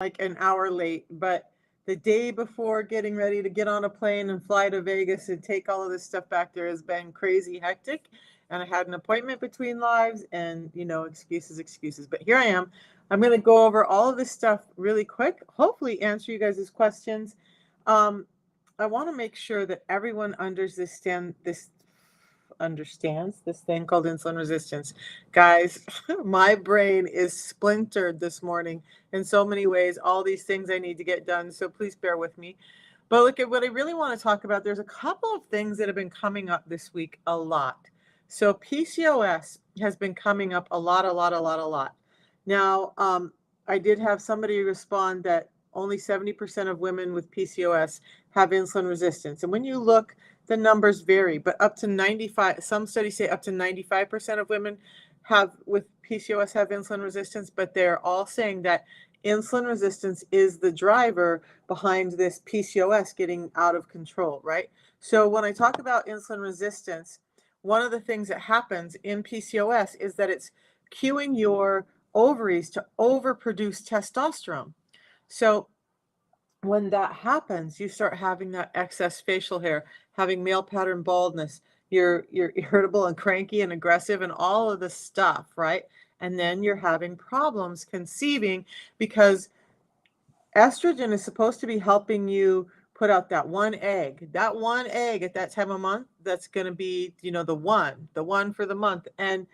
like an hour late, but the day before getting ready to get on a plane and fly to Vegas and take all of this stuff back there has been crazy hectic. And I had an appointment between lives and, excuses, excuses. But here I am. I'm going to go over all of this stuff really quick, hopefully answer you guys' questions. Um, I want to make sure that everyone understands this thing called insulin resistance. Guys, my brain is splintered this morning in so many ways, all these things I need to get done. So please bear with me. But look at what I really want to talk about. There's a couple of things that have been coming up this week a lot. So PCOS has been coming up a lot, a lot, a lot, a lot. Now, I did have somebody respond that only 70% of women with PCOS have insulin resistance. And when you look, the numbers vary, but up to 95, some studies say up to 95% of women with PCOS have insulin resistance, but they're all saying that insulin resistance is the driver behind this PCOS getting out of control, right? So when I talk about insulin resistance, one of the things that happens in PCOS is that it's cueing your ovaries to overproduce testosterone. So when that happens, you start having that excess facial hair, having male pattern baldness. You're irritable and cranky and aggressive and all of this stuff, right? And then you're having problems conceiving because estrogen is supposed to be helping you put out that one egg at that time of month. That's going to be, the one for the month. And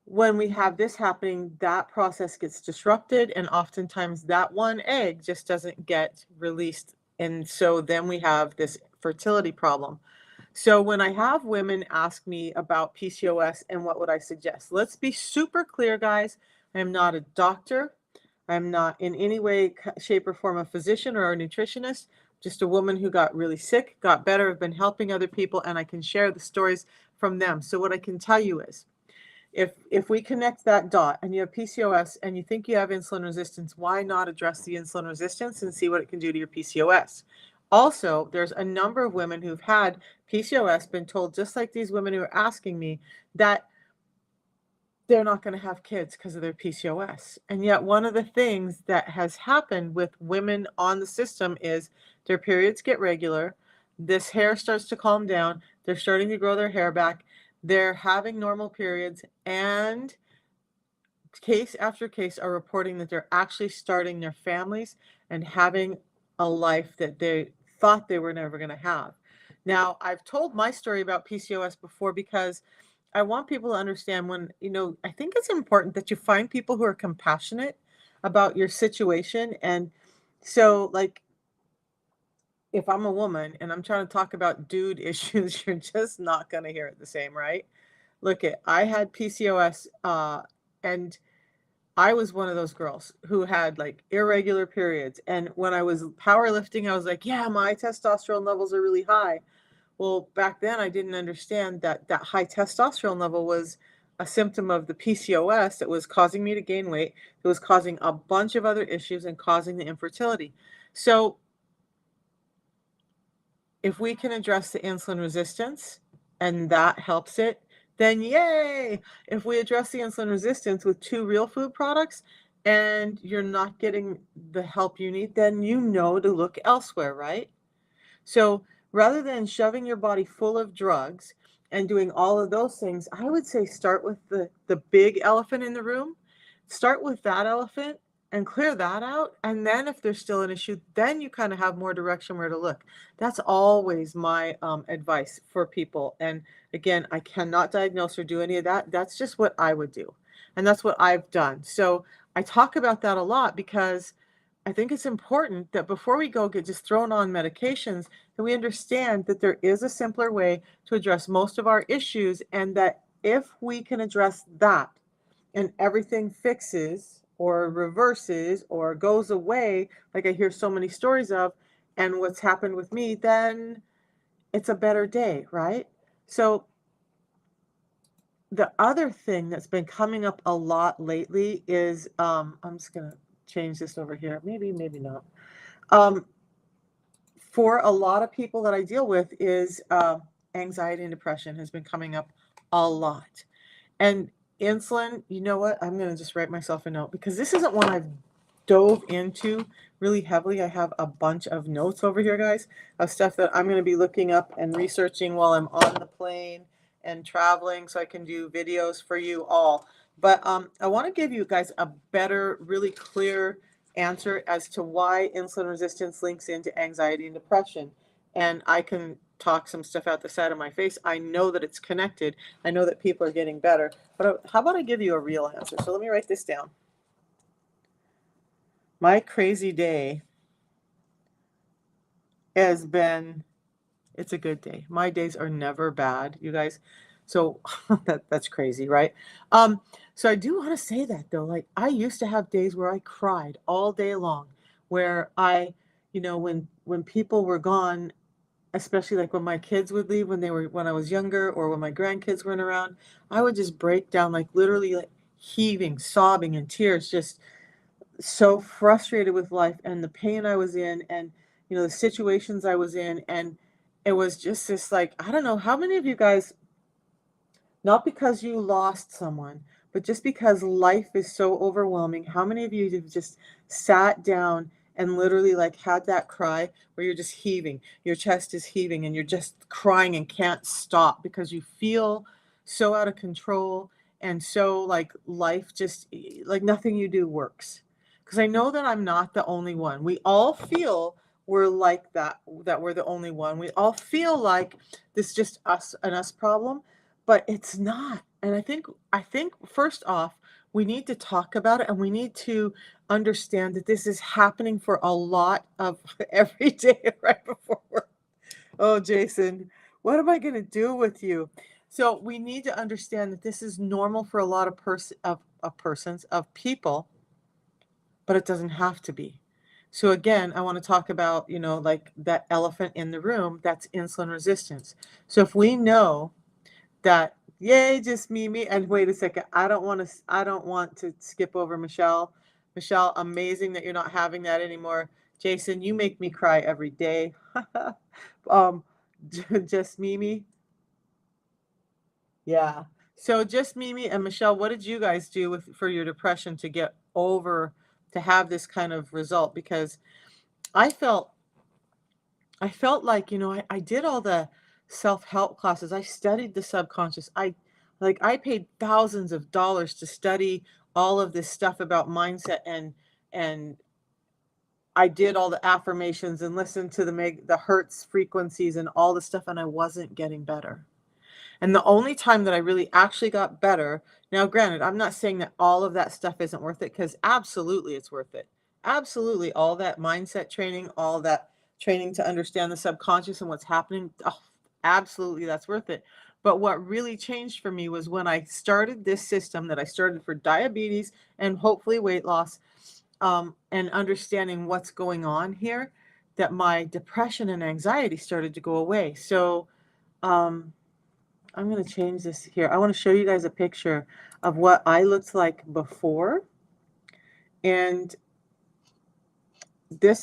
when we have this happening, that process gets disrupted, and oftentimes that one egg just doesn't get released. And so then we have this fertility problem. So when I have women ask me about PCOS and what would I suggest, let's be super clear, guys. I am not a doctor. I'm not in any way, shape, or form a physician or a nutritionist, just a woman who got really sick, got better, have been helping other people, and I can share the stories from them. So what I can tell you is, if we connect that dot and you have PCOS and you think you have insulin resistance, why not address the insulin resistance and see what it can do to your PCOS? Also, there's a number of women who've had PCOS, been told, just like these women who are asking me, that they're not going to have kids because of their PCOS. And yet one of the things that has happened with women on the system is their periods get regular, this hair starts to calm down, they're starting to grow their hair back, they're having normal periods, and case after case are reporting that they're actually starting their families and having a life that they thought they were never going to have. Now, I've told my story about PCOS before because I want people to understand I think it's important that you find people who are compassionate about your situation. And so, like, if I'm a woman and I'm trying to talk about dude issues, you're just not going to hear it the same, right? I had PCOS, and I was one of those girls who had like irregular periods. And when I was powerlifting, I was like, yeah, my testosterone levels are really high. Well, back then I didn't understand that that high testosterone level was a symptom of the PCOS that was causing me to gain weight, that was causing a bunch of other issues and causing the infertility. So if we can address the insulin resistance and that helps it, then yay! If we address the insulin resistance with 2 real food products and you're not getting the help you need, then you know to look elsewhere, right? So rather than shoving your body full of drugs and doing all of those things, I would say start with the big elephant in the room. Start with that elephant and clear that out. And then if there's still an issue, then you kind of have more direction where to look. That's always my advice for people. And again, I cannot diagnose or do any of that. That's just what I would do. And that's what I've done. So I talk about that a lot because I think it's important that before we go get just thrown on medications, that we understand that there is a simpler way to address most of our issues, and that if we can address that and everything fixes or reverses or goes away, like I hear so many stories of, and what's happened with me, then it's a better day, right? So the other thing that's been coming up a lot lately is, I'm just going to change this over here. Maybe not. For a lot of people that I deal with is anxiety and depression has been coming up a lot. And insulin, you know what? I'm going to just write myself a note because this isn't one I've dove into really heavily. I have a bunch of notes over here, guys, of stuff that I'm going to be looking up and researching while I'm on the plane and traveling, so I can do videos for you all. But I want to give you guys a better, really clear answer as to why insulin resistance links into anxiety and depression. And I can talk some stuff out the side of my face. I know that it's connected. I know that people are getting better. But how about I give you a real answer? So let me write this down. My crazy day has been, it's a good day. My days are never bad, you guys. So that's crazy, right? So I do want to say that though, like I used to have days where I cried all day long, where I, when people were gone, especially like when my kids would leave when I was younger, or when my grandkids weren't around, I would just break down, like literally like heaving, sobbing in tears, just so frustrated with life and the pain I was in, and the situations I was in. And it was just this, like, I don't know how many of you guys, not because you lost someone, but just because life is so overwhelming, how many of you have just sat down and literally like had that cry where you're just heaving, your chest is heaving and you're just crying and can't stop because you feel so out of control, and so like life just, like nothing you do works? Because I know that I'm not the only one. We all feel we're like that we're the only one. We all feel like this is just us, an us problem, but it's not. And I think first off, we need to talk about it, and we need to understand that this is happening for a lot of every day right before work. Oh, Jason, what am I going to do with you? So we need to understand that this is normal for a lot of persons, of people, but it doesn't have to be. So again, I want to talk about, like that elephant in the room, that's insulin resistance. So if we know that, yay, just me. And wait a second, I don't want to skip over Michelle. Michelle, amazing that you're not having that anymore. Jason, you make me cry every day. um just Mimi. Yeah. So just Mimi and Michelle, what did you guys do for your depression to get over, to have this kind of result? Because I felt I felt like, I did all the self-help classes. I studied the subconscious. I paid thousands of dollars to study all of this stuff about mindset, and I did all the affirmations and listened to the hertz frequencies and all the stuff, and I wasn't getting better. And the only time that I really actually got better, now granted, I'm not saying that all of that stuff isn't worth it, because absolutely it's worth it. Absolutely, all that mindset training, all that training to understand the subconscious and what's happening, oh, absolutely that's worth it. But what really changed for me was when I started this system that I started for diabetes and hopefully weight loss, and understanding what's going on here, that my depression and anxiety started to go away. So, um, I'm going to change this here. I want to show you guys a picture of what I looked like before. And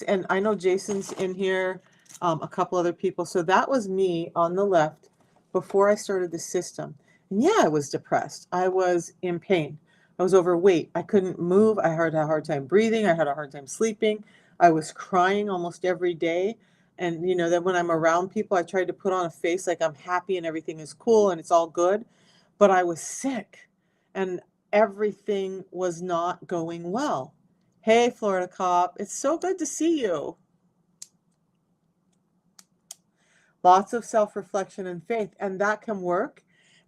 and I know Jason's in here, a couple other people. So that was me on the left before I started the system. And yeah, I was depressed. I was in pain. I was overweight. I couldn't move. I had a hard time breathing. I had a hard time sleeping. I was crying almost every day. And then when I'm around people, I tried to put on a face like I'm happy and everything is cool and it's all good. But I was sick and everything was not going well. Hey, Florida Cop, it's so good to see you. Lots of self-reflection and faith, and that can work.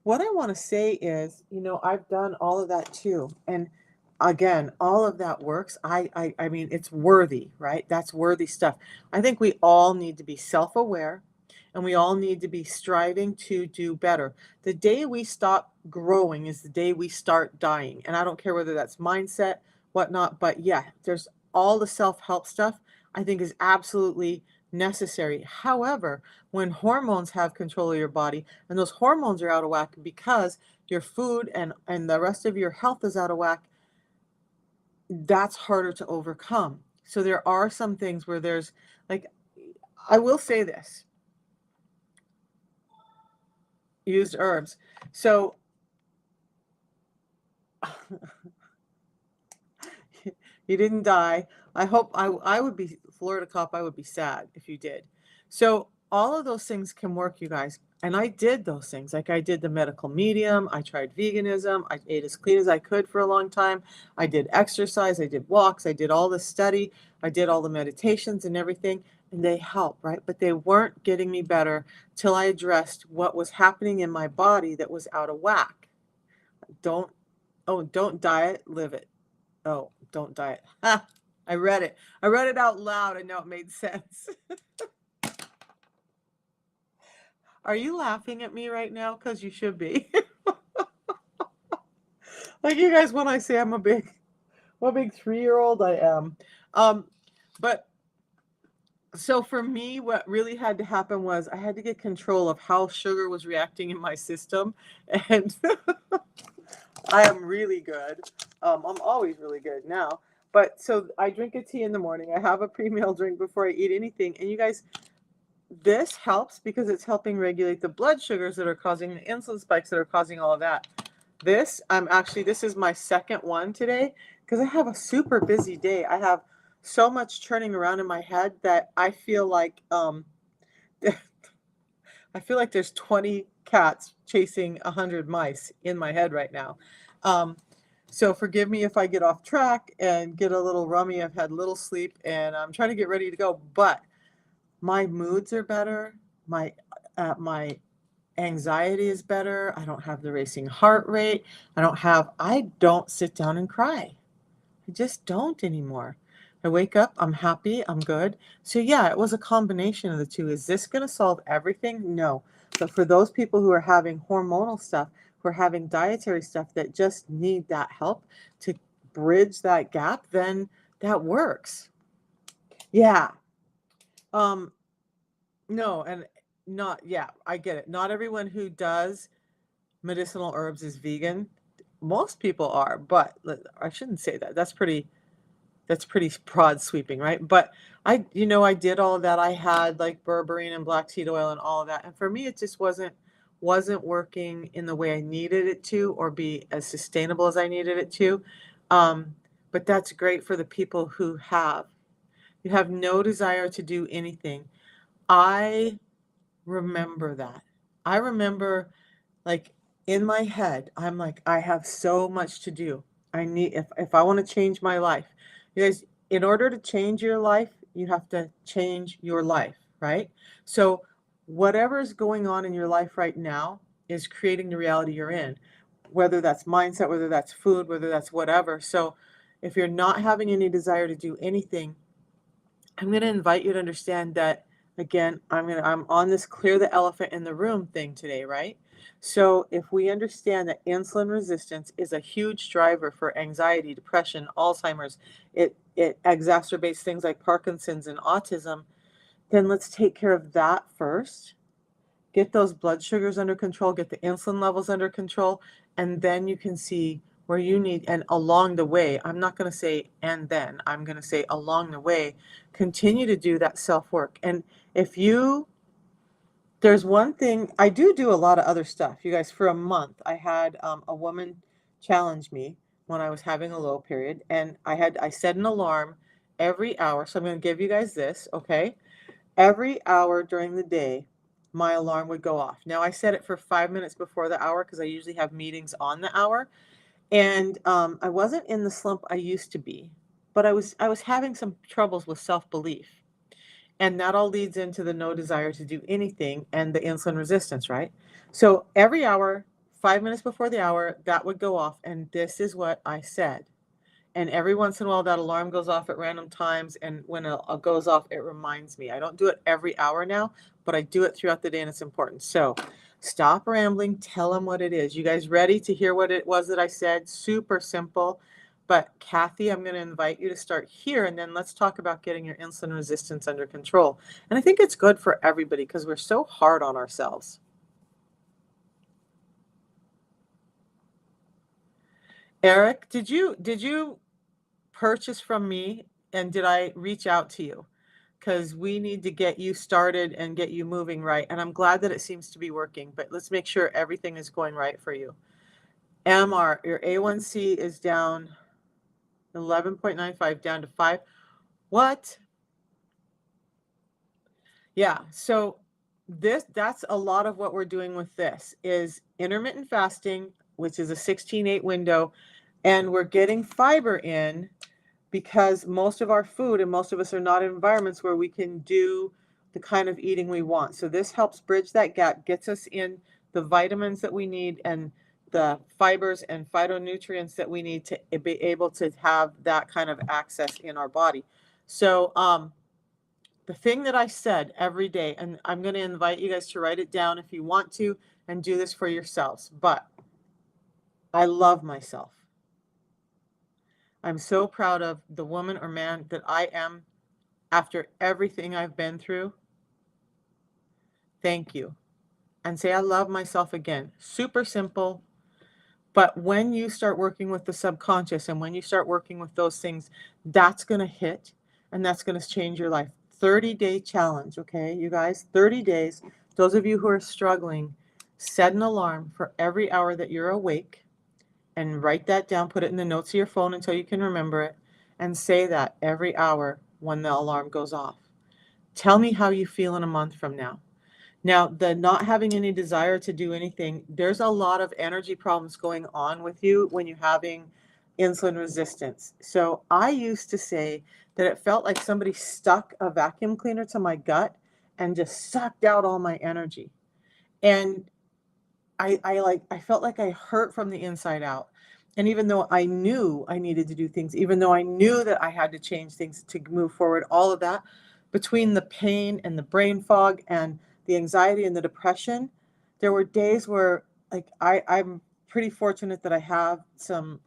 What I want to say is, I've done all of that too. And again, all of that works. I mean, it's worthy, right? That's worthy stuff. I think we all need to be self-aware, and we all need to be striving to do better. The day we stop growing is the day we start dying. And I don't care whether that's mindset, whatnot, but yeah, there's all the self-help stuff I think is absolutely necessary. However, when hormones have control of your body and those hormones are out of whack because your food and the rest of your health is out of whack, that's harder to overcome. So there are some things where there's, like, I will say this, used herbs. So You didn't die. I hope I would be Florida cop, I would be sad if you did. So all of those things can work, you guys. And I did those things. Like I did the medical medium, I tried veganism, I ate as clean as I could for a long time. I did exercise, I did walks, I did all the study, I did all the meditations and everything, and they help, right? But they weren't getting me better till I addressed what was happening in my body that was out of whack. Don't don't diet, live it. Oh, don't diet. Ha! I read it. I read it out loud and now it made sense. Are you laughing at me right now? Because you should be. Like you guys, when I say I'm what a big 3-year-old I am. Um, but so for me, what really had to happen was I had to get control of how sugar was reacting in my system. And I am really good. I'm always really good now. But so I drink a tea in the morning. I have a pre-meal drink before I eat anything. And you guys, this helps because it's helping regulate the blood sugars that are causing the insulin spikes that are causing all of that. This is my second one today because I have a super busy day. I have so much turning around in my head that I feel like I feel like there's 20 cats chasing 100 mice in my head right now. Um, so forgive me if I get off track and get a little rummy. I've had little sleep and I'm trying to get ready to go, but my moods are better. My anxiety is better. I don't have the racing heart rate. I don't sit down and cry. I just don't anymore. I wake up, I'm happy, I'm good. So yeah, it was a combination of the two. Is this going to solve everything? No. But for those people who are having hormonal stuff, who are having dietary stuff that just need that help to bridge that gap, then that works. Yeah. Um, no, and not, yeah, I get it. Not everyone who does medicinal herbs is vegan. Most people are, but I shouldn't say that. That's pretty broad sweeping, right? But I did all of that. I had like berberine and black seed oil and all of that. And for me, it just wasn't working in the way I needed it to or be as sustainable as I needed it to. But that's great for the people who you have no desire to do anything. I remember that. I remember like in my head, I'm like, I have so much to do. If I want to change my life. You guys, in order to change your life, you have to change your life, right? So whatever is going on in your life right now is creating the reality you're in, whether that's mindset, whether that's food, whether that's whatever. So if you're not having any desire to do anything, I'm going to invite you to understand that again, I'm on this clear the elephant in the room thing today, right? So if we understand that insulin resistance is a huge driver for anxiety, depression, Alzheimer's, it exacerbates things like Parkinson's and autism, then let's take care of that first. Get those blood sugars under control, get the insulin levels under control, and then you can see where you need, and along the way, I'm not going to say and then, I'm going to say along the way, continue to do that self work. And if you, there's one thing, I do a lot of other stuff. You guys, for a month, I had a woman challenge me when I was having a low period, and I set an alarm every hour. So I'm going to give you guys this, okay? Every hour during the day, my alarm would go off. Now I set it for 5 minutes before the hour because I usually have meetings on the hour. And I wasn't in the slump I used to be, but I was having some troubles with self-belief. And that all leads into the no desire to do anything and the insulin resistance, right? So every hour, 5 minutes before the hour, that would go off. And this is what I said. And every once in a while, that alarm goes off at random times. And when it goes off, it reminds me. I don't do it every hour now, but I do it throughout the day and it's important. So stop rambling. Tell them what it is. You guys ready to hear what it was that I said? Super simple. But Kathy, I'm going to invite you to start here and then let's talk about getting your insulin resistance under control. And I think it's good for everybody because we're so hard on ourselves. Eric, did you purchase from me and did I reach out to you? Because we need to get you started and get you moving right. And I'm glad that it seems to be working, but let's make sure everything is going right for you. MR, your A1C is down 11.95 down to 5. What? Yeah. So that's a lot of what we're doing with this is intermittent fasting, which is a 16/8 window, and we're getting fiber in because most of our food and most of us are not in environments where we can do the kind of eating we want. So this helps bridge that gap, gets us in the vitamins that we need and the fibers and phytonutrients that we need to be able to have that kind of access in our body. So the thing that I said every day, and I'm going to invite you guys to write it down if you want to and do this for yourselves, but I love myself. I'm so proud of the woman or man that I am after everything I've been through. Thank you. And say, I love myself again. Super simple. But when you start working with the subconscious and when you start working with those things, that's going to hit and that's going to change your life. 30-day challenge, okay, you guys? 30 days. Those of you who are struggling, set an alarm for every hour that you're awake and write that down. Put it in the notes of your phone until you can remember it and say that every hour when the alarm goes off. Tell me how you feel in a month from now. Now, the not having any desire to do anything, there's a lot of energy problems going on with you when you're having insulin resistance. So I used to say that it felt like somebody stuck a vacuum cleaner to my gut and just sucked out all my energy. And I felt like I hurt from the inside out. And even though I knew I needed to do things, even though I knew that I had to change things to move forward, all of that, between the pain and the brain fog and the anxiety and the depression, there were days where like I'm pretty fortunate that I have some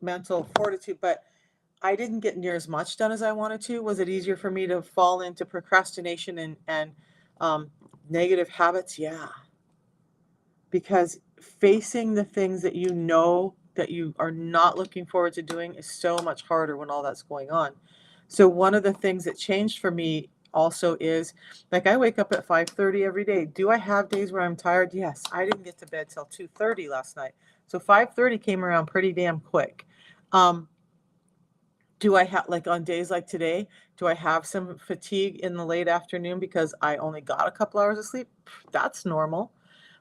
mental fortitude, but I didn't get near as much done as I wanted to. Was it easier for me to fall into procrastination and um, negative habits? Yeah, because facing the things that you know that you are not looking forward to doing is so much harder when all that's going on. So one of the things that changed for me also is like I wake up at 5:30 every day. Do I have days where I'm tired? Yes. I didn't get to bed till 2:30 last night. So 5:30 came around pretty damn quick. Um, do I have like on days like today, do I have some fatigue in the late afternoon because I only got a couple hours of sleep? That's normal.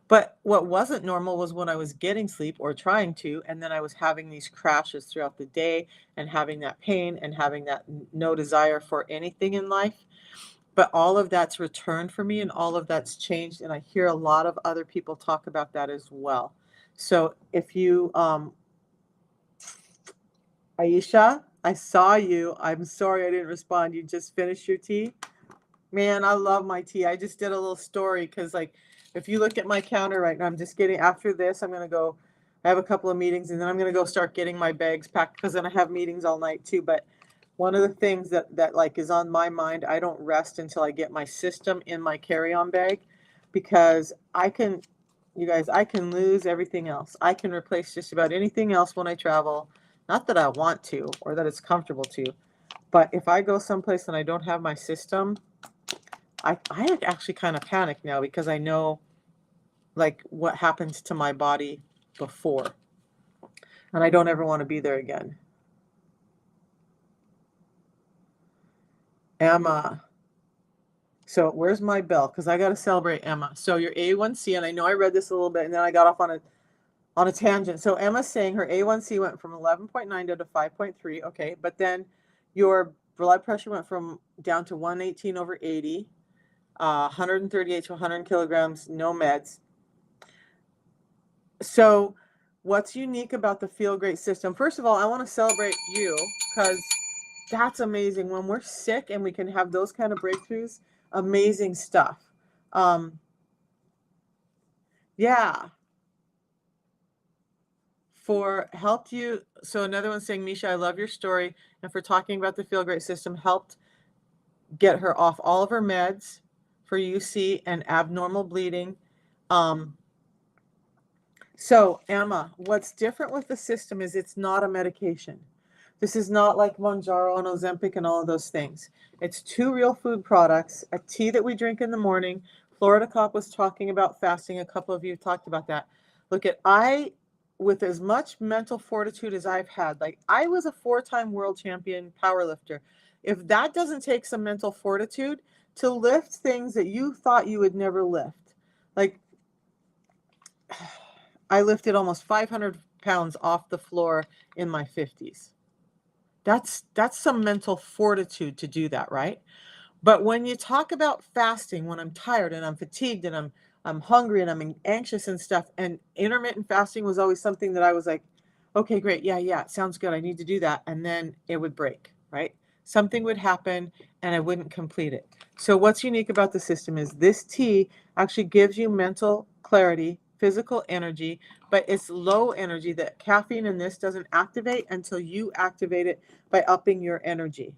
But what wasn't normal was when I was getting sleep or trying to, and then I was having these crashes throughout the day and having that pain and having that no desire for anything in life. But all of that's returned for me and all of that's changed. And I hear a lot of other people talk about that as well. So if you, Aisha, I saw you. I'm sorry I didn't respond. You just finished your tea? Man, I love my tea. I just did a little story because, like, if you look at my counter right now, I'm just getting, after this, I'm going to go, I have a couple of meetings and then I'm going to go start getting my bags packed because then I have meetings all night too. But one of the things that like is on my mind, I don't rest until I get my system in my carry-on bag because I can, you guys, I can lose everything else. I can replace just about anything else when I travel. Not that I want to or that it's comfortable to, but if I go someplace and I don't have my system, I actually kind of panic now because I know like what happened to my body before. And I don't ever want to be there again. Emma. So where's my bell? Because I got to celebrate Emma. So your A1C, and I know I read this a little bit and then I got off on a tangent. So Emma's saying her A1C went from 11.9 down to 5.3. Okay. But then your blood pressure went from down to 118 over 80, 138 to 100 kilograms, no meds. So, what's unique about the Feel Great system? First of all, I want to celebrate you because that's amazing. When we're sick and we can have those kind of breakthroughs, amazing stuff. Um, yeah, for helped you. So another one saying, Misha, I love your story, and for talking about the Feel Great system, helped get her off all of her meds for UC and abnormal bleeding. Um, so Emma, what's different with the system is it's not a medication. This is not like Mounjaro and Ozempic and all of those things. It's two real food products, a tea that we drink in the morning. Florida Cop was talking about fasting. A couple of you talked about that. Look at, I with as much mental fortitude as I've had, like I was a 4-time world champion powerlifter. If that doesn't take some mental fortitude to lift things that you thought you would never lift, like I lifted almost 500 pounds off the floor in my 50s. That's some mental fortitude to do that, right? But when you talk about fasting, when I'm tired and I'm fatigued and I'm hungry and I'm anxious and stuff, and intermittent fasting was always something that I was like, okay, great, yeah, sounds good. I need to do that, and then it would break, right? Something would happen and I wouldn't complete it. So what's unique about the system is this tea actually gives you mental clarity, physical energy, but it's low energy that caffeine in this doesn't activate until you activate it by upping your energy,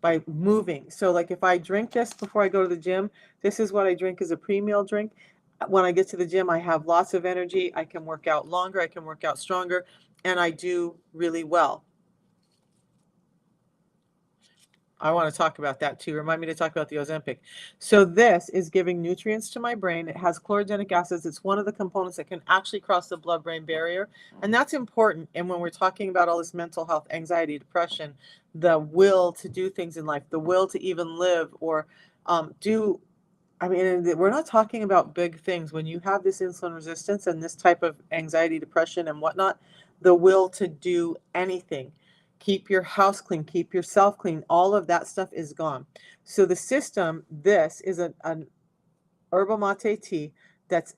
by moving. So like if I drink this before I go to the gym, this is what I drink as a pre-meal drink. When I get to the gym, I have lots of energy. I can work out longer, I can work out stronger, and I do really well. I want to talk about that too. Remind me to talk about the Ozempic. So this is giving nutrients to my brain. It has chlorogenic acids. It's one of the components that can actually cross the blood-brain barrier. And that's important. And when we're talking about all this mental health, anxiety, depression, the will to do things in life, the will to even live or do, I mean, we're not talking about big things. When you have this insulin resistance and this type of anxiety, depression, and whatnot, the will to do anything, keep your house clean, keep yourself clean, all of that stuff is gone. So the system, this is an herbal mate tea that's,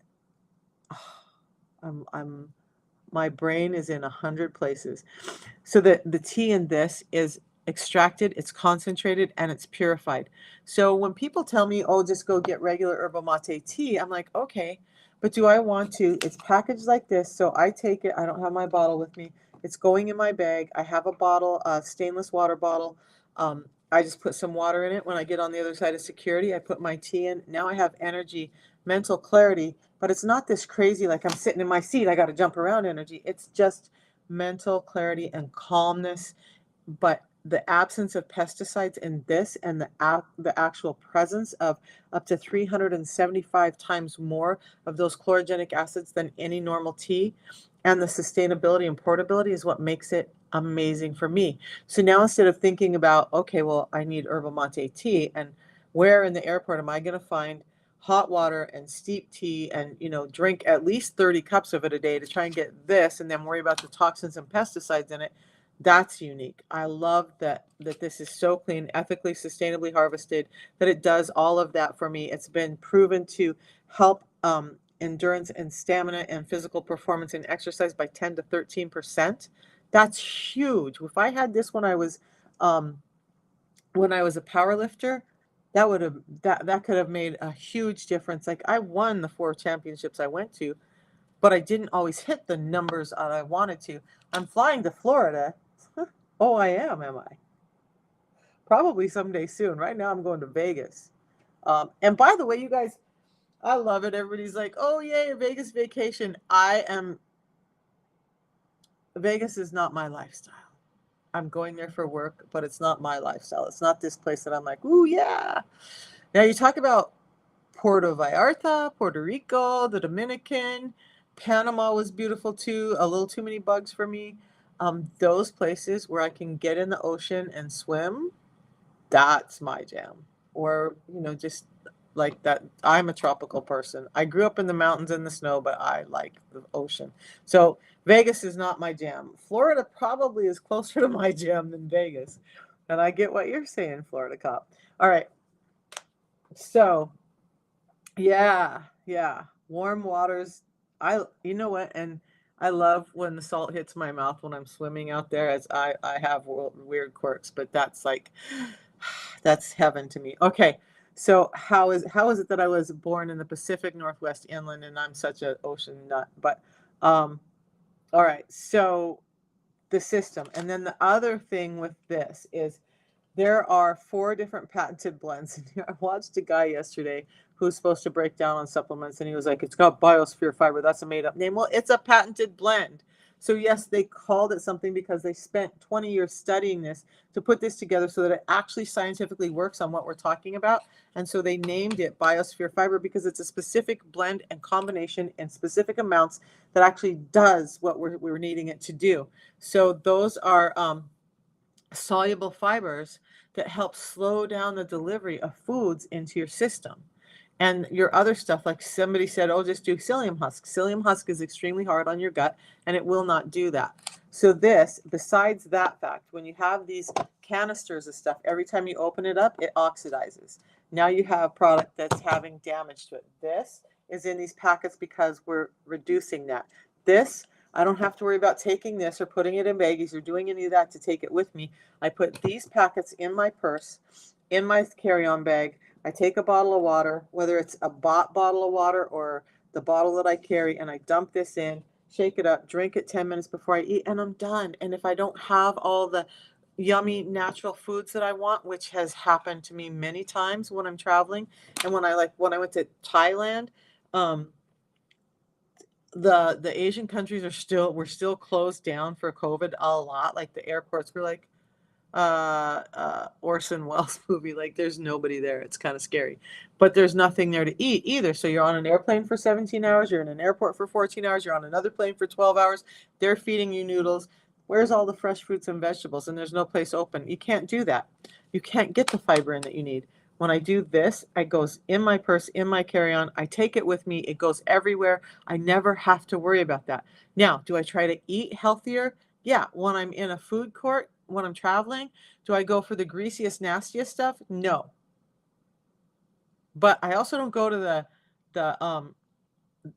I'm my brain is in 100 places. So the tea in this is extracted, it's concentrated, and it's purified. So when people tell me, oh, just go get regular herbal mate tea, I'm like, okay, but do I want to? It's packaged like this, so I take it. I don't have my bottle with me. It's going in my bag. I have a bottle, a stainless water bottle. I just put some water in it. When I get on the other side of security, I put my tea in. Now I have energy, mental clarity, but it's not this crazy, like I'm sitting in my seat, I got to jump around energy. It's just mental clarity and calmness. But the absence of pesticides in this and the actual presence of up to 375 times more of those chlorogenic acids than any normal tea, and the sustainability and portability is what makes it amazing for me. So now instead of thinking about, okay, well, I need herbal mate tea, and where in the airport am I going to find hot water and steep tea and drink at least 30 cups of it a day to try and get this and then worry about the toxins and pesticides in it? That's unique. I love that this is so clean, ethically, sustainably harvested, that it does all of that for me. It's been proven to help endurance and stamina and physical performance in exercise by 10 to 13%. That's huge. If I had this um, when I was a power lifter, that could have made a huge difference. Like I won the 4 championships I went to, but I didn't always hit the numbers that I wanted to. I'm flying to Florida. Oh, I am I? Probably someday soon. Right now, I'm going to Vegas. And by the way, you guys, I love it. Everybody's like, oh, yay, a Vegas vacation. Vegas is not my lifestyle. I'm going there for work, but it's not my lifestyle. It's not this place that I'm like, ooh, yeah. Now, you talk about Puerto Vallarta, Puerto Rico, the Dominican, Panama was beautiful too. A little too many bugs for me. Those places where I can get in the ocean and swim, that's my jam. Or, just like that. I'm a tropical person. I grew up in the mountains and the snow, but I like the ocean. So Vegas is not my jam. Florida probably is closer to my jam than Vegas. And I get what you're saying, Florida cop. All right. So yeah. Warm waters. You know what? And I love when the salt hits my mouth when I'm swimming out there, as I have weird quirks, but that's like, that's heaven to me. Okay. So how is it that I was born in the Pacific Northwest inland and I'm such an ocean nut? But, all right. So the system. And then the other thing with this is there are 4 different patented blends. I watched a guy yesterday who's supposed to break down on supplements, and he was like, it's got biosphere fiber. That's a made up name. Well, it's a patented blend. So yes, they called it something because they spent 20 years studying this to put this together so that it actually scientifically works on what we're talking about. And so they named it biosphere fiber because it's a specific blend and combination in specific amounts that actually does what we're needing it to do. So those are soluble fibers that help slow down the delivery of foods into your system. And your other stuff, like somebody said, oh, just do psyllium husk. Psyllium husk is extremely hard on your gut and it will not do that. So this, besides that fact, when you have these canisters of stuff, every time you open it up, it oxidizes. Now you have product that's having damage to it. This is in these packets because we're reducing that. This, I don't have to worry about taking this or putting it in baggies or doing any of that to take it with me. I put these packets in my purse, in my carry-on bag. I take a bottle of water, whether it's a bottle of water or the bottle that I carry, and I dump this in, shake it up, drink it 10 minutes before I eat, and I'm done. And if I don't have all the yummy natural foods that I want, which has happened to me many times when I'm traveling, and when I went to Thailand, um, the Asian countries were still closed down for COVID a lot. Like the airports were like Orson Welles movie. Like there's nobody there. It's kind of scary, but there's nothing there to eat either. So you're on an airplane for 17 hours. You're in an airport for 14 hours. You're on another plane for 12 hours. They're feeding you noodles. Where's all the fresh fruits and vegetables? And there's no place open. You can't do that. You can't get the fiber in that you need. When I do this, it goes in my purse, in my carry-on. I take it with me. It goes everywhere. I never have to worry about that. Now, do I try to eat healthier? Yeah, when I'm in a food court, when I'm traveling, do I go for the greasiest, nastiest stuff? No. But I also don't go to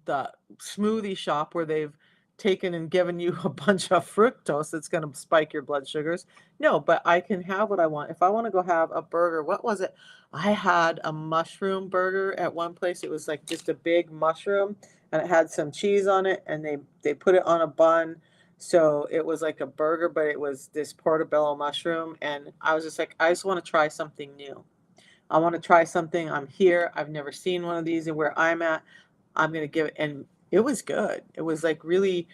the smoothie shop where they've taken and given you a bunch of fructose that's going to spike your blood sugars. No, but I can have what I want. If I want to go have a burger, what was it? I had a mushroom burger at one place. It was like just a big mushroom and it had some cheese on it and they put it on a bun. So it was like a burger, but it was this portobello mushroom. And I was just like, I just want to try something new. I want to try something. I'm here. I've never seen one of these and where I'm at. I'm going to give it, and it was good. It was like really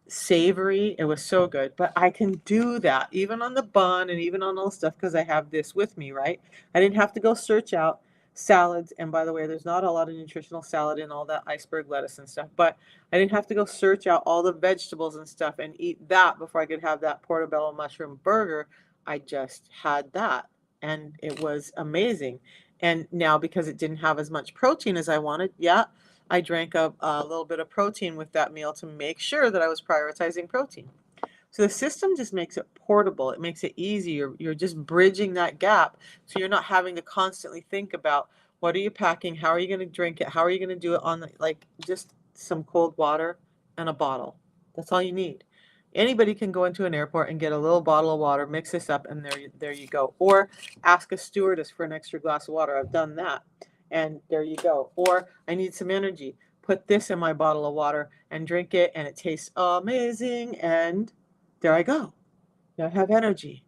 savory. It was so good. But I can do that even on the bun and even on all the stuff because I have this with me, right? I didn't have to go search out salads. And by the way, there's not a lot of nutritional salad in all that iceberg lettuce and stuff, but I didn't have to go search out all the vegetables and stuff and eat that before I could have that portobello mushroom burger. I just had that and it was amazing. And now because it didn't have as much protein as I wanted, yeah, I drank a little bit of protein with that meal to make sure that I was prioritizing protein. So the system just makes it portable. It makes it easy. You're just bridging that gap. So you're not having to constantly think about what are you packing? How are you going to drink it? How are you going to do it on like just some cold water and a bottle. That's all you need. Anybody can go into an airport and get a little bottle of water, mix this up, and there you go. Or ask a stewardess for an extra glass of water. I've done that. And there you go. Or I need some energy. Put this in my bottle of water and drink it, and it tastes amazing. And there I go. Now I have energy.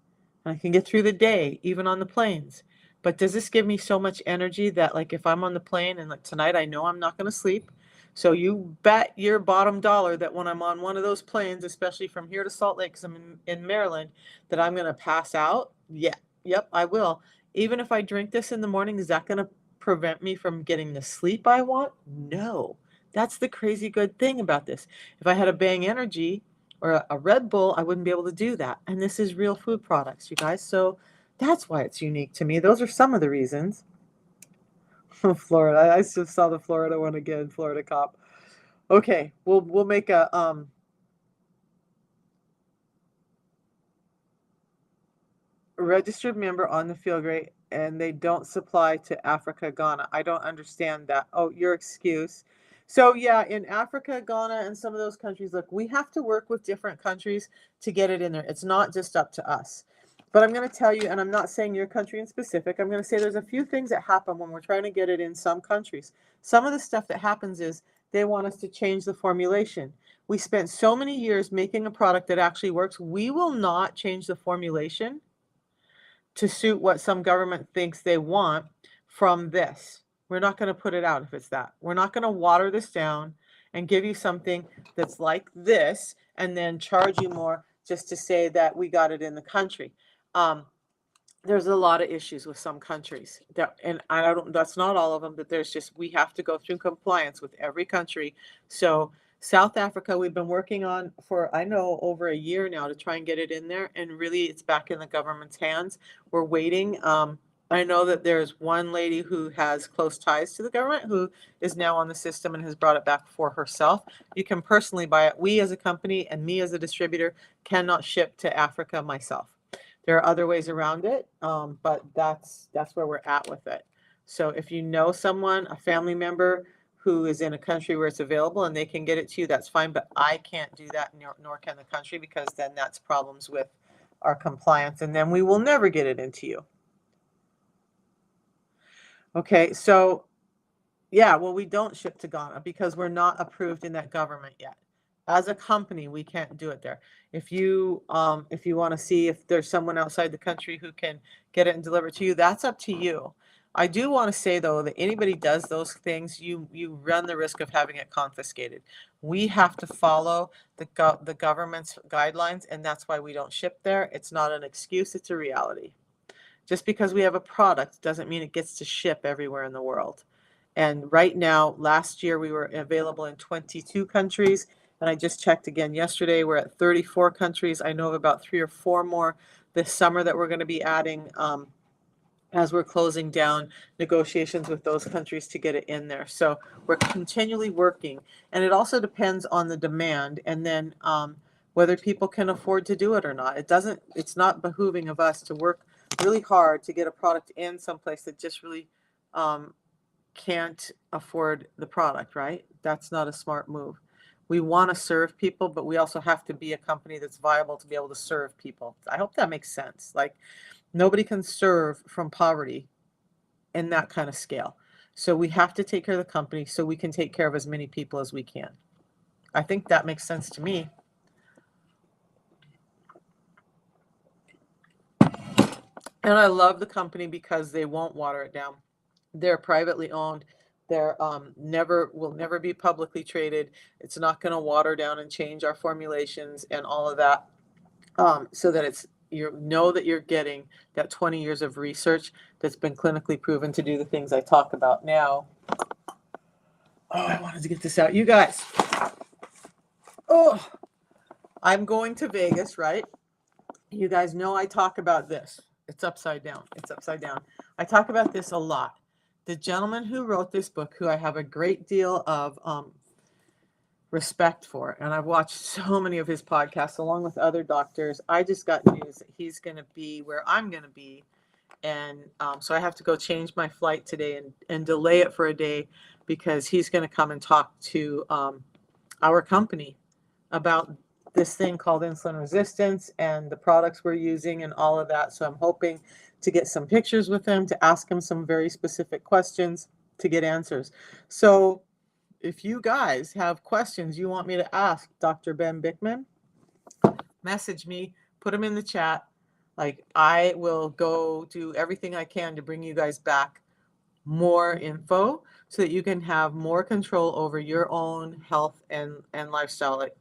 And I can get through the day, even on the planes. But does this give me so much energy that, like, if I'm on the plane and like tonight I know I'm not going to sleep, so you bet your bottom dollar that when I'm on one of those planes, especially from here to Salt Lake, because I'm in Maryland, that I'm going to pass out? Yeah. Yep, I will. Even if I drink this in the morning, is that going to prevent me from getting the sleep I want? No. That's the crazy good thing about this. If I had a Bang Energy or a Red Bull, I wouldn't be able to do that. And this is real food products, you guys. So that's why it's unique to me. Those are some of the reasons. Florida. I just saw the Florida one again, Florida cop. Okay, we'll make a registered member on the field rate and they don't supply to Africa, Ghana. I don't understand that. Oh, your excuse. So yeah, in Africa, Ghana, and some of those countries, look, we have to work with different countries to get it in there. It's not just up to us. But I'm going to tell you, and I'm not saying your country in specific, I'm going to say there's a few things that happen when we're trying to get it in some countries. Some of the stuff that happens is they want us to change the formulation. We spent so many years making a product that actually works. We will not change the formulation to suit what some government thinks they want from this. We're not going to put it out if it's that. We're not going to water this down and give you something that's like this and then charge you more just to say that we got it in the country. There's a lot of issues with some countries that, and I don't, that's not all of them, but there's just, we have to go through compliance with every country. So South Africa, we've been working on for, I know, over a year now to try and get it in there. And really it's back in the government's hands. We're waiting. I know that there's one lady who has close ties to the government who is now on the system and has brought it back for herself. You can personally buy it. We as a company and me as a distributor cannot ship to Africa myself. There are other ways around it, but that's where we're at with it. So if you know someone, a family member who is in a country where it's available and they can get it to you, that's fine. But I can't do that, nor can the country, because then that's problems with our compliance, and then we will never get it into you. Okay, so yeah, well, we don't ship to Ghana because we're not approved in that government yet. As a company, we can't do it there. If you want to see if there's someone outside the country who can get it and deliver it to you, that's up to you. I do want to say though that anybody does those things, you run the risk of having it confiscated. We have to follow the government's guidelines, and that's why we don't ship there. It's not an excuse, it's a reality. Just because we have a product doesn't mean it gets to ship everywhere in the world. And right now, last year we were available in 22 countries. And I just checked again yesterday, we're at 34 countries. I know of about 3 or 4 more this summer that we're going to be adding as we're closing down negotiations with those countries to get it in there. So we're continually working. And it also depends on the demand and then whether people can afford to do it or not. It's not behooving of us to work really hard to get a product in someplace that just really can't afford the product, right? That's not a smart move. We want to serve people, but we also have to be a company that's viable to be able to serve people. I hope that makes sense. Like, nobody can serve from poverty in that kind of scale. So we have to take care of the company so we can take care of as many people as we can. I think that makes sense to me. And I love the company because they won't water it down. They're privately owned. They're will never be publicly traded. It's not going to water down and change our formulations and all of that. So that you know that you're getting that 20 years of research that's been clinically proven to do the things I talk about now. Oh, I wanted to get this out. You guys. Oh, I'm going to Vegas, right? You guys know I talk about this. It's upside down. It's upside down. I talk about this a lot. The gentleman who wrote this book, who I have a great deal of respect for, and I've watched so many of his podcasts along with other doctors. I just got news that he's going to be where I'm going to be, and so I have to go change my flight today and delay it for a day because he's going to come and talk to our company about this thing called insulin resistance and the products we're using and all of that. So I'm hoping to get some pictures with him, to ask him some very specific questions to get answers. So if you guys have questions you want me to ask Dr. Ben Bickman, message me, put them in the chat. Like, I will go do everything I can to bring you guys back more info so that you can have more control over your own health and lifestyle. Like,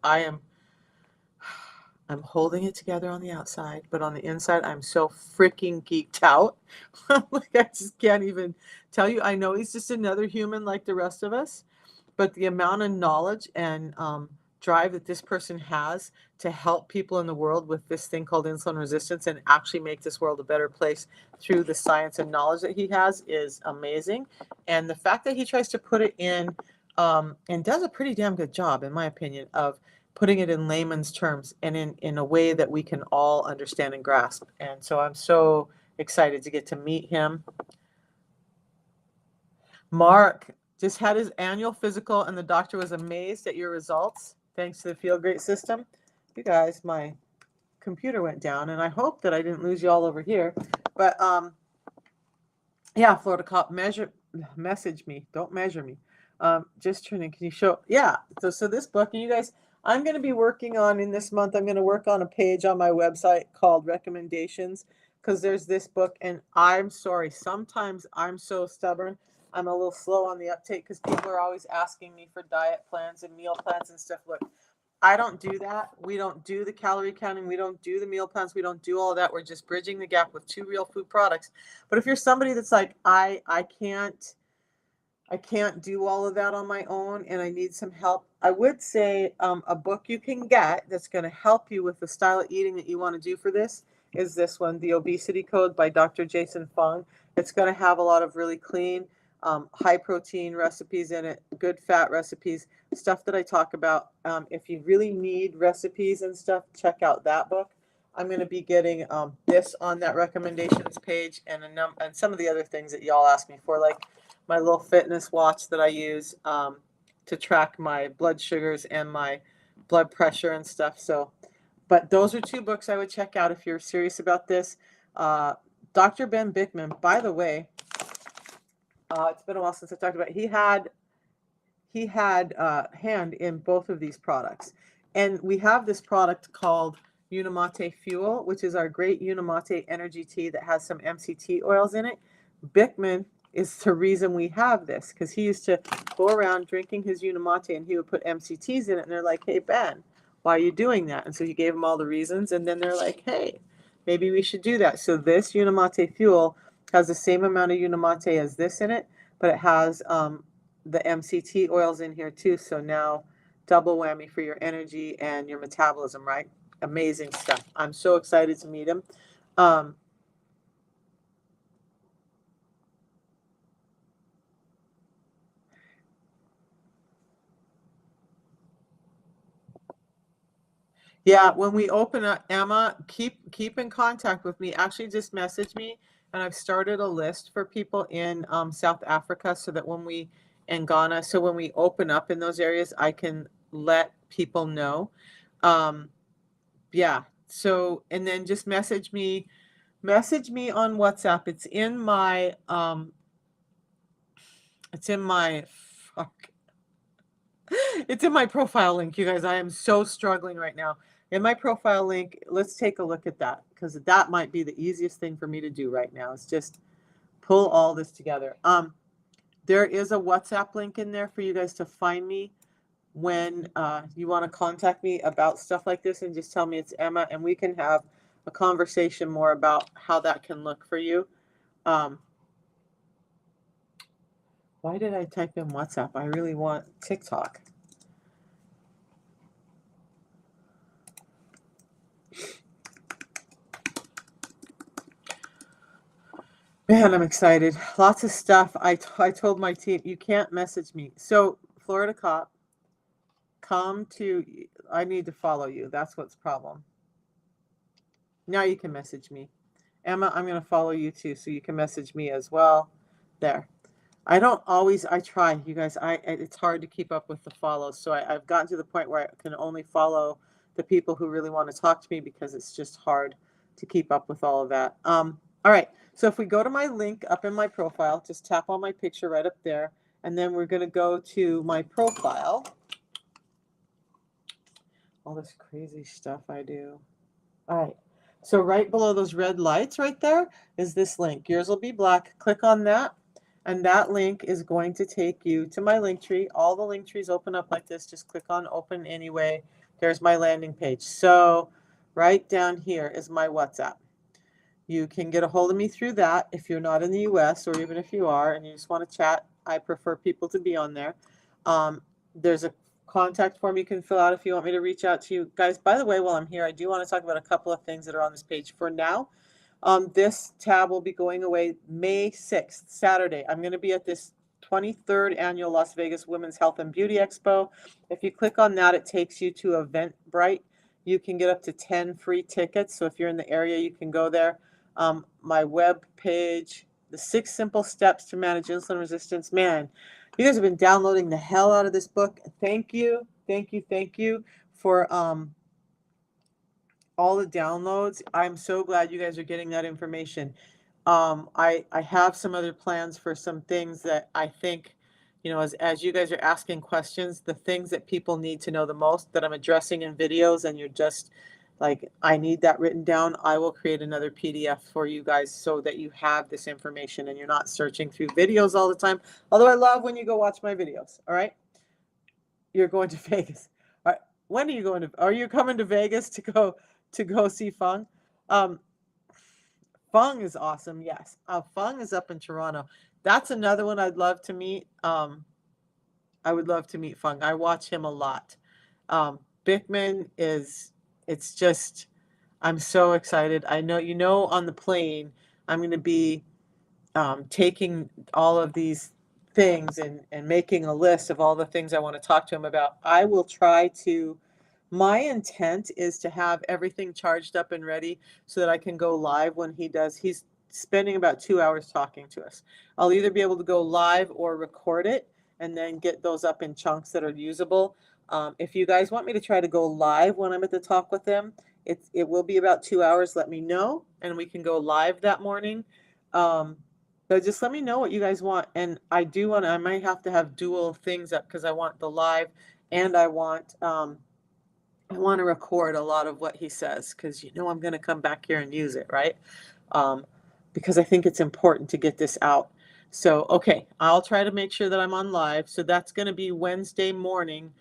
I'm holding it together on the outside, but on the inside, I'm so freaking geeked out. Like, I just can't even tell you. I know he's just another human like the rest of us, but the amount of knowledge and drive that this person has to help people in the world with this thing called insulin resistance and actually make this world a better place through the science and knowledge that he has is amazing. And the fact that he tries to put it in and does a pretty damn good job, in my opinion, of putting it in layman's terms and in a way that we can all understand and grasp. And so I'm so excited to get to meet him. Mark just had his annual physical and the doctor was amazed at your results thanks to the Feel Great system. You guys, my computer went down and I hope that I didn't lose you all over here. But yeah, Florida Cop, message me. Don't measure me. Just turning, can you show? Yeah. So this book, you guys, I'm going to be working on in this month, I'm going to work on a page on my website called recommendations, because there's this book, and I'm sorry, sometimes I'm so stubborn I'm a little slow on the uptake because people are always asking me for diet plans and meal plans and stuff. Look, I don't do that. We don't do the calorie counting. We don't do the meal plans. We don't do all that. We're just bridging the gap with 2 real food products. But if you're somebody that's like, I can't do all of that on my own and I need some help, I would say a book you can get that's going to help you with the style of eating that you want to do for this is this one, The Obesity Code by Dr. Jason Fung. It's going to have a lot of really clean, high protein recipes in it, good fat recipes, stuff that I talk about. If you really need recipes and stuff, check out that book. I'm going to be getting this on that recommendations page and some of the other things that y'all ask me for, like my little fitness watch that I use to track my blood sugars and my blood pressure and stuff. So, but those are 2 books I would check out if you're serious about this. Dr. Ben Bickman, by the way, it's been a while since I talked about it. He had hand in both of these products. And we have this product called Unimate Fuel, which is our great Unimate energy tea that has some MCT oils in it. Bickman is the reason we have this, because he used to go around drinking his Unimate and he would put MCTs in it. And they're like, hey, Ben, why are you doing that? And so he gave them all the reasons. And then they're like, hey, maybe we should do that. So this Unimate Fuel has the same amount of Unimate as this in it, but it has the MCT oils in here too. So now double whammy for your energy and your metabolism, right? Amazing stuff. I'm so excited to meet him. Yeah, when we open up, Emma, keep in contact with me. Actually, just message me, and I've started a list for people in South Africa, so that and Ghana, so when we open up in those areas, I can let people know. Um, yeah. So, and then just message me on WhatsApp. It's in my fuck. It's in my profile link, you guys. I am so struggling right now. In my profile link, let's take a look at that, because that might be the easiest thing for me to do right now. Is just pull all this together. There is a WhatsApp link in there for you guys to find me when you want to contact me about stuff like this, and just tell me it's Emma, and we can have a conversation more about how that can look for you. Why did I type in WhatsApp? I really want TikTok. Man, I'm excited. Lots of stuff. I told my team, you can't message me. So, Florida Cop, I need to follow you. That's what's problem. Now you can message me. Emma, I'm going to follow you too, so you can message me as well. There. I try, you guys. It's hard to keep up with the follows. So I've gotten to the point where I can only follow the people who really want to talk to me, because it's just hard to keep up with all of that. All right. So if we go to my link up in my profile, just tap on my picture right up there. And then we're going to go to my profile. All this crazy stuff I do. All right. So right below those red lights right there is this link. Yours will be black. Click on that. And that link is going to take you to my link tree. All the link trees open up like this. Just click on open anyway. There's my landing page. So right down here is my WhatsApp. You can get a hold of me through that if you're not in the US, or even if you are and you just want to chat. I prefer people to be on there. There's a contact form you can fill out if you want me to reach out to you. Guys, by the way, while I'm here, I do want to talk about a couple of things that are on this page. For now, this tab will be going away May 6th, Saturday. I'm going to be at this 23rd annual Las Vegas Women's Health and Beauty Expo. If you click on that, it takes you to Eventbrite. You can get up to 10 free tickets. So if you're in the area, you can go there. My web page, The 6 Simple Steps to Manage Insulin Resistance. Man, you guys have been downloading the hell out of this book. Thank you. Thank you. Thank you for all the downloads. I'm so glad you guys are getting that information. I have some other plans for some things that I think, as you guys are asking questions, the things that people need to know the most that I'm addressing in videos, and like I need that written down. I will create another PDF for you guys so that you have this information and you're not searching through videos all the time. Although I love when you go watch my videos. All right. You're going to Vegas. All right. When are you going to, are you coming to Vegas to go see Fung? Um, Fung is awesome. Yes. Fung is up in Toronto. That's another one I'd love to meet. I would love to meet Fung. I watch him a lot. Bickman is, it's just, I'm so excited. I know, on the plane, I'm going to be taking all of these things and making a list of all the things I want to talk to him about. I will try to, my intent is to have everything charged up and ready so that I can go live when he does. He's spending about 2 hours talking to us. I'll either be able to go live or record it and then get those up in chunks that are usable. If you guys want me to try to go live when I'm at the talk with him, it will be about 2 hours. Let me know and we can go live that morning. But just let me know what you guys want. And I do want to, I might have to have dual things up because I want the live and I want to record a lot of what he says because I'm going to come back here and use it, right? Because I think it's important to get this out. So, okay, I'll try to make sure that I'm on live. So that's going to be Wednesday morning.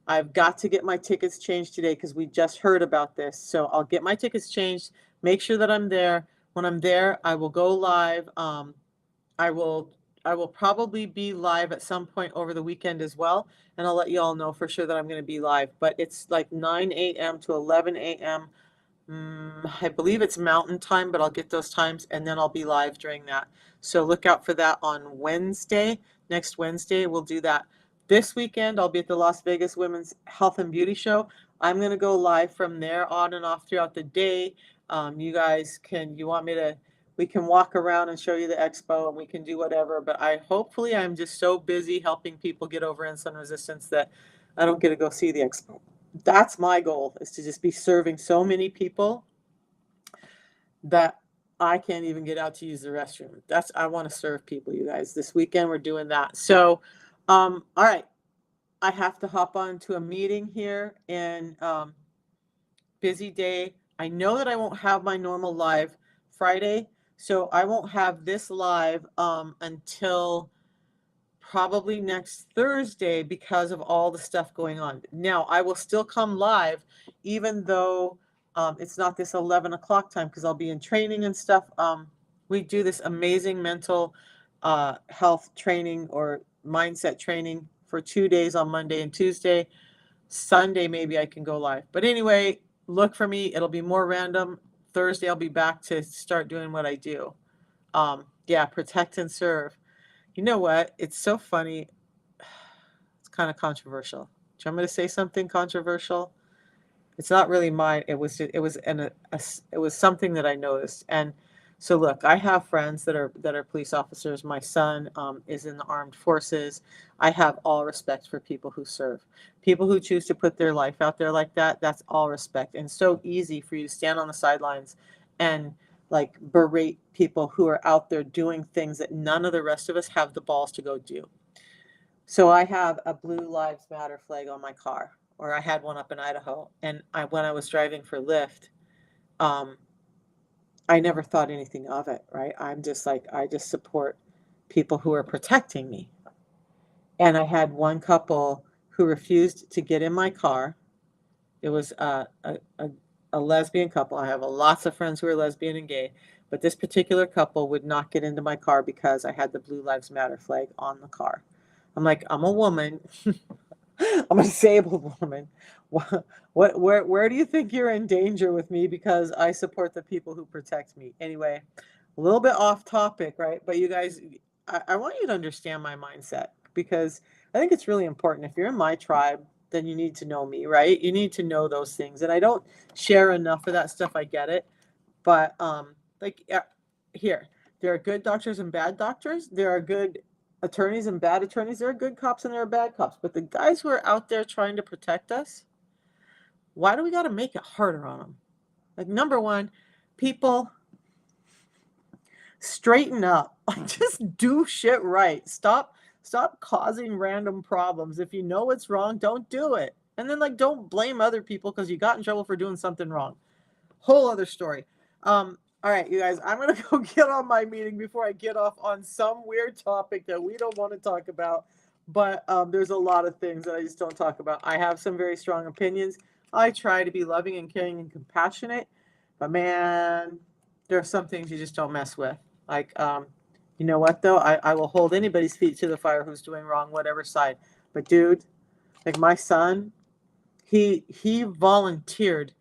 I've got to get my tickets changed today because we just heard about this. So I'll get my tickets changed, make sure that I'm there. When I'm there, I will go live. I will probably be live at some point over the weekend as well, and I'll let you all know for sure that I'm going to be live. But it's like 9 a.m. to 11 a.m. I believe it's Mountain Time, but I'll get those times, and then I'll be live during that. So look out for that on Wednesday. Next Wednesday, we'll do that. This weekend, I'll be at the Las Vegas Women's Health and Beauty Show. I'm going to go live from there on and off throughout the day. You guys you want me to, we can walk around and show you the expo and we can do whatever. But hopefully I'm just so busy helping people get over insulin resistance that I don't get to go see the expo. That's my goal, is to just be serving so many people that I can't even get out to use the restroom. I want to serve people, you guys. This weekend we're doing that. So, all right. I have to hop on to a meeting here and busy day. I know that I won't have my normal live Friday, so I won't have this live until probably next Thursday because of all the stuff going on. Now, I will still come live even though it's not this 11 o'clock time because I'll be in training and stuff. We do this amazing mental health training or mindset training for 2 days on Monday and Tuesday. Sunday, maybe I can go live. But anyway, look for me. It'll be more random. Thursday, I'll be back to start doing what I do. Yeah, protect and serve. You know what? It's so funny. It's kind of controversial. Do you want me to say something controversial? It's not really mine. It was something that I noticed. And so look, I have friends that are police officers. My son is in the armed forces. I have all respect for people who serve. People who choose to put their life out there like that, that's all respect. And so easy for you to stand on the sidelines and like berate people who are out there doing things that none of the rest of us have the balls to go do. So I have a Blue Lives Matter flag on my car, or I had one up in Idaho. And when I was driving for Lyft, um, I never thought anything of it, right? I'm just like, I just support people who are protecting me. And I had one couple who refused to get in my car. It was a lesbian couple. I have lots of friends who are lesbian and gay, but this particular couple would not get into my car because I had the Blue Lives Matter flag on the car. I'm like, I'm a woman. I'm a disabled woman. Where do you think you're in danger with me because I support the people who protect me? Anyway, a little bit off topic, right? But you guys, I want you to understand my mindset because I think it's really important. If you're in my tribe, then you need to know me, right? You need to know those things. And I don't share enough of that stuff. I get it. But here, there are good doctors and bad doctors. There are good attorneys and bad attorneys. There are good cops and there are bad cops. But the guys who are out there trying to protect us, why do we got to make it harder on them? Like, number one, people, straighten up. Just do shit right. Stop causing random problems. If you know it's wrong, don't do it. And then like don't blame other people because you got in trouble for doing something wrong. Whole other story. All right, you guys, I'm gonna go get on my meeting before I get off on some weird topic that we don't want to talk about. But there's a lot of things that I just don't talk about. I have some very strong opinions. I try to be loving and caring and compassionate, but man, there are some things you just don't mess with. Like, you know what though? I will hold anybody's feet to the fire who's doing wrong, whatever side. But dude, like my son, he volunteered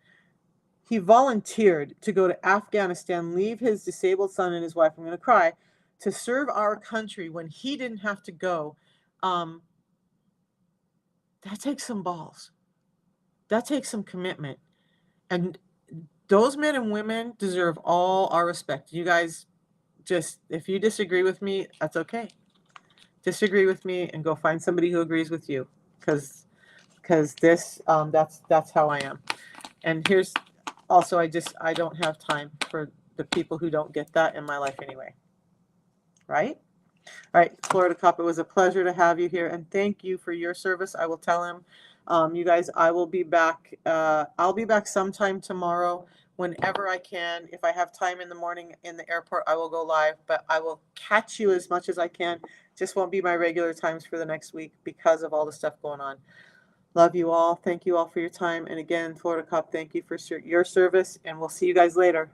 to go to Afghanistan, leave his disabled son and his wife, I'm going to cry, to serve our country when he didn't have to go. Um, that takes some balls. That takes some commitment. And those men and women deserve all our respect. You guys, just, if you disagree with me, that's okay. Disagree with me and go find somebody who agrees with you. Because this, that's how I am. And here's also, I don't have time for the people who don't get that in my life anyway. Right? All right, Florida Cop, it was a pleasure to have you here, and thank you for your service. I will tell him. You guys, I will be back. I'll be back sometime tomorrow, whenever I can. If I have time in the morning in the airport, I will go live, but I will catch you as much as I can. Just won't be my regular times for the next week because of all the stuff going on. Love you all. Thank you all for your time. And again, Florida Cop, thank you for your service, and we'll see you guys later.